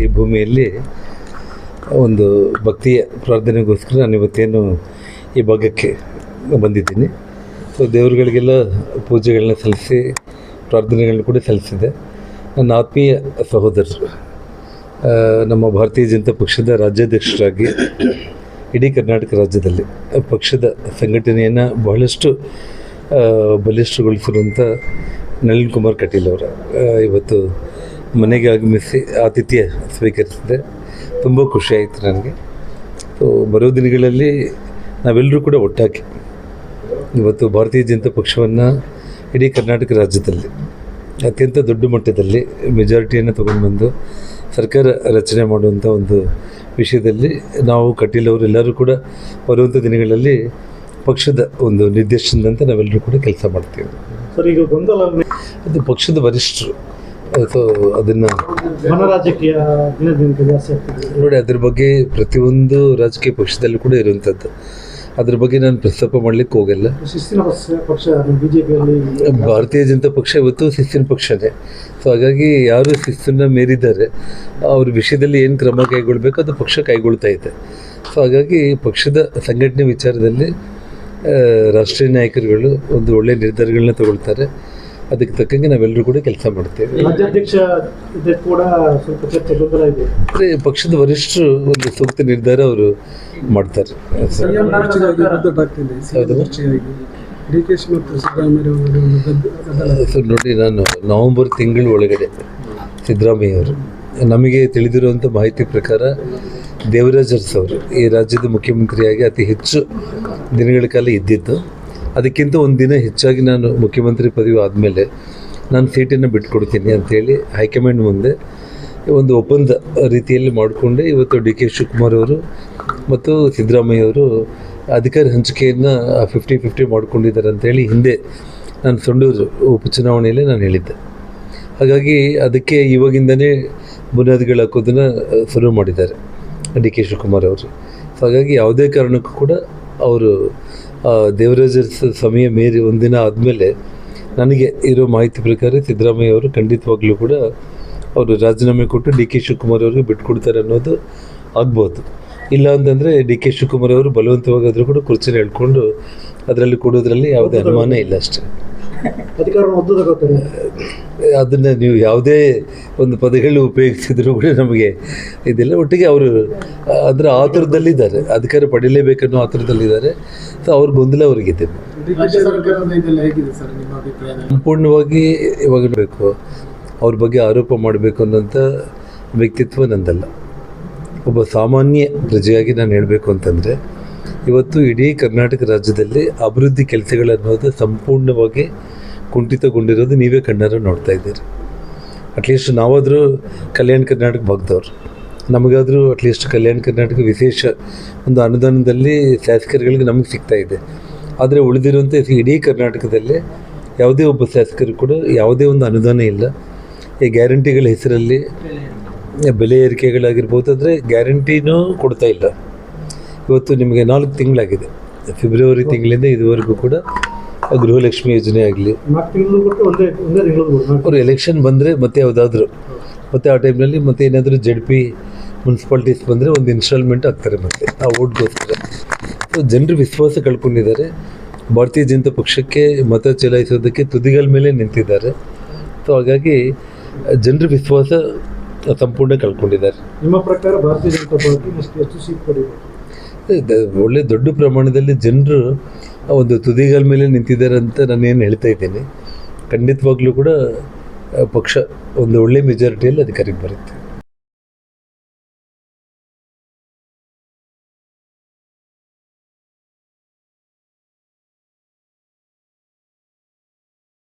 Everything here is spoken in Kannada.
ಈ ಭೂಮಿಯಲ್ಲಿ ಒಂದು ಭಕ್ತಿಯ ಪ್ರಾರ್ಥನೆಗೋಸ್ಕರ ನಾನು ಇವತ್ತೇನು ಈ ಭಾಗಕ್ಕೆ ಬಂದಿದ್ದೀನಿ. ಸೊ ದೇವರುಗಳಿಗೆಲ್ಲ ಪೂಜೆಗಳನ್ನ ಸಲ್ಲಿಸಿ ಪ್ರಾರ್ಥನೆಗಳನ್ನ ಕೂಡ ಸಲ್ಲಿಸಿದೆ. ನನ್ನ ಆತ್ಮೀಯ ಸಹೋದರರು ನಮ್ಮ ಭಾರತೀಯ ಜನತಾ ಪಕ್ಷದ ರಾಜ್ಯಾಧ್ಯಕ್ಷರಾಗಿ ಇಡೀ ಕರ್ನಾಟಕ ರಾಜ್ಯದಲ್ಲಿ ಪಕ್ಷದ ಸಂಘಟನೆಯನ್ನು ಬಹಳಷ್ಟು ಬಲಿಷ್ಠಗೊಳಿಸಿರುವಂಥ ನಳಿನ್ ಕುಮಾರ್ ಕಟೀಲ್ ಅವರ ಇವತ್ತು ಮನೆಗೆ ಆಗಮಿಸಿ ಆತಿಥ್ಯ ಸ್ವೀಕರಿಸಿದೆ. ತುಂಬ ಖುಷಿಯಾಯಿತು ನನಗೆ. ಸೊ ಬರೋ ದಿನಗಳಲ್ಲಿ ನಾವೆಲ್ಲರೂ ಕೂಡ ಒಟ್ಟಾಗಿ ಇವತ್ತು ಭಾರತೀಯ ಜನತಾ ಪಕ್ಷವನ್ನು ಇಡೀ ಕರ್ನಾಟಕ ರಾಜ್ಯದಲ್ಲಿ ಅತ್ಯಂತ ದೊಡ್ಡ ಮಟ್ಟದಲ್ಲಿ ಮೆಜಾರಿಟಿಯನ್ನು ತೊಗೊಂಡು ಬಂದು ಸರ್ಕಾರ ರಚನೆ ಮಾಡುವಂಥ ಒಂದು ವಿಷಯದಲ್ಲಿ ನಾವು ಕಟೀಲ್ ಅವರೆಲ್ಲರೂ ಕೂಡ ಬರುವಂಥ ದಿನಗಳಲ್ಲಿ ಪಕ್ಷದ ಒಂದು ನಿರ್ದೇಶನದಂತೆ ನಾವೆಲ್ಲರೂ ಕೂಡ ಕೆಲಸ ಮಾಡ್ತೀವಿ. ಸರ್, ಈಗ ಗೊಂದಲ ಅದು ಪಕ್ಷದ ವರಿಷ್ಠರು. ಸೊ ಅದನ್ನು ರಾಜಕೀಯ ದಿನದಿಂದ ಜಾಸ್ತಿ ಆಗ್ತದೆ ನೋಡಿ, ಅದ್ರ ಬಗ್ಗೆ ಪ್ರತಿಯೊಂದು ರಾಜಕೀಯ ಪಕ್ಷದಲ್ಲೂ ಕೂಡ ಇರುವಂಥದ್ದು. ಅದ್ರ ಬಗ್ಗೆ ನಾನು ಪ್ರಸ್ತಾಪ ಮಾಡಲಿಕ್ಕೆ ಹೋಗಲ್ಲ. ಶಿಸ್ತಿನ ಪಕ್ಷ ಬಿಜೆಪಿಯಲ್ಲಿ ಭಾರತೀಯ ಜನತಾ ಪಕ್ಷ ಇವತ್ತು ಶಿಸ್ತಿನ ಪಕ್ಷನೇ. ಸೊ ಹಾಗಾಗಿ ಯಾರು ಶಿಸ್ತನ್ನು ಮೀರಿದ್ದಾರೆ ಅವ್ರ ವಿಷಯದಲ್ಲಿ ಏನು ಕ್ರಮ ಕೈಗೊಳ್ಬೇಕು ಅದು ಪಕ್ಷ ಕೈಗೊಳ್ತಾ ಇದೆ. ಸೊ ಹಾಗಾಗಿ ಪಕ್ಷದ ಸಂಘಟನೆ ವಿಚಾರದಲ್ಲಿ ರಾಷ್ಟ್ರೀಯ ನಾಯಕರುಗಳು ಒಂದು ಒಳ್ಳೆಯ ನಿರ್ಧಾರಗಳನ್ನ ತಗೊಳ್ತಾರೆ. ಅದಕ್ಕೆ ತಕ್ಕಂಗೆ ನಾವೆಲ್ಲರೂ ಕೂಡ ಕೆಲಸ ಮಾಡ್ತೇವೆ. ರಾಜ್ಯಾಧ್ಯಕ್ಷ ಕೂಡ ಸ್ವಲ್ಪ ಚರ್ಚೆ ಗೊಂದಲ ಇದೆ. ಅಂದರೆ ಪಕ್ಷದ ವರಿಷ್ಠರು ಒಂದು ಸೂಕ್ತ ನಿರ್ಧಾರ ಅವರು ಮಾಡ್ತಾರೆ. ಸೊ ನೋಡಿ, ನಾನು ನವೆಂಬರ್ ತಿಂಗಳ ಒಳಗಡೆ ಸಿದ್ದರಾಮಯ್ಯ ಅವರು ನಮಗೆ ತಿಳಿದಿರುವಂಥ ಮಾಹಿತಿ ಪ್ರಕಾರ ದೇವರಾಜ್ ಅರಸು ಅವರು ಈ ರಾಜ್ಯದ ಮುಖ್ಯಮಂತ್ರಿಯಾಗಿ ಅತಿ ಹೆಚ್ಚು ದಿನಗಳ ಕಾಲ ಇದ್ದಿದ್ದು. ಅದಕ್ಕಿಂತ ಒಂದು ದಿನ ಹೆಚ್ಚಾಗಿ ನಾನು ಮುಖ್ಯಮಂತ್ರಿ ಪದವಿ ಆದಮೇಲೆ ನಾನು ಸೀಟನ್ನು ಬಿಟ್ಕೊಡ್ತೀನಿ ಅಂಥೇಳಿ ಹೈಕಮಾಂಡ್ ಮುಂದೆ ಒಂದು ಒಪ್ಪಂದ ರೀತಿಯಲ್ಲಿ ಮಾಡಿಕೊಂಡೆ ಇವತ್ತು ಡಿ ಕೆ ಶಿವಕುಮಾರ್ ಅವರು ಮತ್ತು ಸಿದ್ದರಾಮಯ್ಯ ಅವರು ಅಧಿಕಾರ ಹಂಚಿಕೆಯನ್ನು 50-50 ಮಾಡ್ಕೊಂಡಿದ್ದಾರೆ ಅಂಥೇಳಿ ಹಿಂದೆ ನಾನು ಸೊಂಡೂರು ಉಪಚುನಾವಣೆಯಲ್ಲಿ ನಾನು ಹೇಳಿದ್ದೆ. ಹಾಗಾಗಿ ಅದಕ್ಕೆ ಇವಾಗಿಂದನೇ ಬುನಾದಿಗಳು ಹಾಕೋದನ್ನು ಶುರು ಮಾಡಿದ್ದಾರೆ ಡಿ ಕೆ ಶಿವಕುಮಾರ್ ಅವರು. ಸೊ ಹಾಗಾಗಿ ಯಾವುದೇ ಕಾರಣಕ್ಕೂ ಕೂಡ ಅವರು ದೇವರಾಜ ಸಮಯ ಮೀರಿ ಒಂದಿನ ಆದಮೇಲೆ ನನಗೆ ಇರೋ ಮಾಹಿತಿ ಪ್ರಕಾರ ಸಿದ್ದರಾಮಯ್ಯ ಅವರು ಖಂಡಿತವಾಗ್ಲೂ ಕೂಡ ಅವರು ರಾಜೀನಾಮೆ ಕೊಟ್ಟು ಡಿ ಕೆ ಶಿವಕುಮಾರ್ ಅವ್ರಿಗೆ ಬಿಟ್ಕೊಡ್ತಾರೆ ಅನ್ನೋದು ಆಗ್ಬೋದು. ಇಲ್ಲ ಅಂತಂದರೆ ಡಿ ಕೆ ಶಿವಕುಮಾರ್ ಅವರು ಬಲವಂತವಾಗಾದರೂ ಕೂಡ ಕುರ್ಚಿನ ಹೇಳ್ಕೊಂಡು ಅದರಲ್ಲಿ ಕೊಡೋದ್ರಲ್ಲಿ ಯಾವುದೇ ಅನುಮಾನ ಇಲ್ಲ ಅಷ್ಟೇ. ಅದನ್ನು ನೀವು ಯಾವುದೇ ಒಂದು ಪದಗಳು ಉಪಯೋಗಿಸಿದ್ರು ಕೂಡ ನಮಗೆ ಇದಿಲ್ಲ. ಒಟ್ಟಿಗೆ ಅವರು ಅದರ ಆತುರದಲ್ಲಿದ್ದಾರೆ, ಅಧಿಕಾರ ಪಡೀಲೇಬೇಕನ್ನೋ ಆತುರದಲ್ಲಿದ್ದಾರೆ. ಸೊ ಅವ್ರ ಗೊಂದಲ ಅವ್ರಿಗಿದೆ. ಸಂಪೂರ್ಣವಾಗಿ ಇವಾಗ ಬೇಕು ಅವ್ರ ಬಗ್ಗೆ ಆರೋಪ ಮಾಡಬೇಕು ಅನ್ನೋಂಥ ವ್ಯಕ್ತಿತ್ವ ನಂದಲ್ಲ. ಒಬ್ಬ ಸಾಮಾನ್ಯ ಪ್ರಜೆಯಾಗಿ ನಾನು ಹೇಳಬೇಕು ಅಂತಂದರೆ ಇವತ್ತು ಇಡೀ ಕರ್ನಾಟಕ ರಾಜ್ಯದಲ್ಲಿ ಅಭಿವೃದ್ಧಿ ಕೆಲಸಗಳನ್ನೋದು ಸಂಪೂರ್ಣವಾಗಿ ಕುಂಠಿತಗೊಂಡಿರೋದು ನೀವೇ ಕಣ್ಣಾರ ನೋಡ್ತಾ ಇದ್ದೀರಿ. ಅಟ್ಲೀಸ್ಟ್ ನಾವಾದರೂ ಕಲ್ಯಾಣ ಕರ್ನಾಟಕ ಭಾಗದವ್ರು, ನಮಗಾದರೂ ಅಟ್ಲೀಸ್ಟ್ ಕಲ್ಯಾಣ ಕರ್ನಾಟಕ ವಿಶೇಷ ಒಂದು ಅನುದಾನದಲ್ಲಿ ಶಾಸಕರುಗಳಿಗೆ ನಮಗೆ ಸಿಗ್ತಾ ಇದೆ. ಆದರೆ ಉಳಿದಿರುವಂಥ ಇಡೀ ಕರ್ನಾಟಕದಲ್ಲಿ ಯಾವುದೇ ಒಬ್ಬ ಶಾಸಕರು ಕೂಡ ಯಾವುದೇ ಒಂದು ಅನುದಾನ ಇಲ್ಲ. ಈ ಗ್ಯಾರಂಟಿಗಳ ಹೆಸರಲ್ಲಿ ಬೆಲೆ ಏರಿಕೆಗಳಾಗಿರ್ಬೋದು, ಆದರೆ ಗ್ಯಾರಂಟಿನೂ ಕೊಡ್ತಾ ಇಲ್ಲ. ಇವತ್ತು ನಿಮಗೆ 4 ತಿಂಗಳಾಗಿದೆ, ಫೆಬ್ರವರಿ ತಿಂಗಳಿಂದ ಇದುವರೆಗೂ ಕೂಡ ಗೃಹಲಕ್ಷ್ಮಿ ಯೋಜನೆ ಆಗಲಿ, ಅವರು ಎಲೆಕ್ಷನ್ ಬಂದರೆ ಮತ್ತೆ ಯಾವುದಾದ್ರೂ ಮತ್ತು ಆ ಟೈಮ್ನಲ್ಲಿ ಮತ್ತೆ ಏನಾದರೂ ZP ಮುನ್ಸಿಪಾಲ್ಟೀಸ್ ಬಂದರೆ ಒಂದು ಇನ್ಸ್ಟಾಲ್ಮೆಂಟ್ ಆಗ್ತಾರೆ ಮತ್ತೆ ಆ ಓಟ್ಗೋಸ್ಕರ. ಜನರು ವಿಶ್ವಾಸ ಕಳ್ಕೊಂಡಿದ್ದಾರೆ. ಭಾರತೀಯ ಜನತಾ ಪಕ್ಷಕ್ಕೆ ಮತ ಚಲಾಯಿಸೋದಕ್ಕೆ ತುದಿಗಳ ಮೇಲೆ ನಿಂತಿದ್ದಾರೆ. ಸೊ ಹಾಗಾಗಿ ಜನರ ವಿಶ್ವಾಸ ಸಂಪೂರ್ಣ ಕಳ್ಕೊಂಡಿದ್ದಾರೆ. ನಿಮ್ಮ ಪ್ರಕಾರ ಭಾರತೀಯ ಜನತಾ ಪಾರ್ಟಿ ಎಷ್ಟು ಸೀಟ್ ಪಡೆಯಬೇಕು? ಒಳ್ಳೆ ದೊಡ್ಡ ಪ್ರಮಾಣದಲ್ಲಿ ಜನರು ಒಂದು ತುದಿಗಳ ಮೇಲೆ ನಿಂತಿದ್ದಾರೆ ಅಂತ ನಾನೇನು ಹೇಳ್ತಾ ಇದ್ದೀನಿ. ಖಂಡಿತವಾಗ್ಲೂ ಕೂಡ ಪಕ್ಷ ಒಂದು ಒಳ್ಳೆ ಮೆಜಾರಿಟಿಯಲ್ಲಿ ಅಧಿಕಾರಕ್ಕೆ ಬರುತ್ತೆ.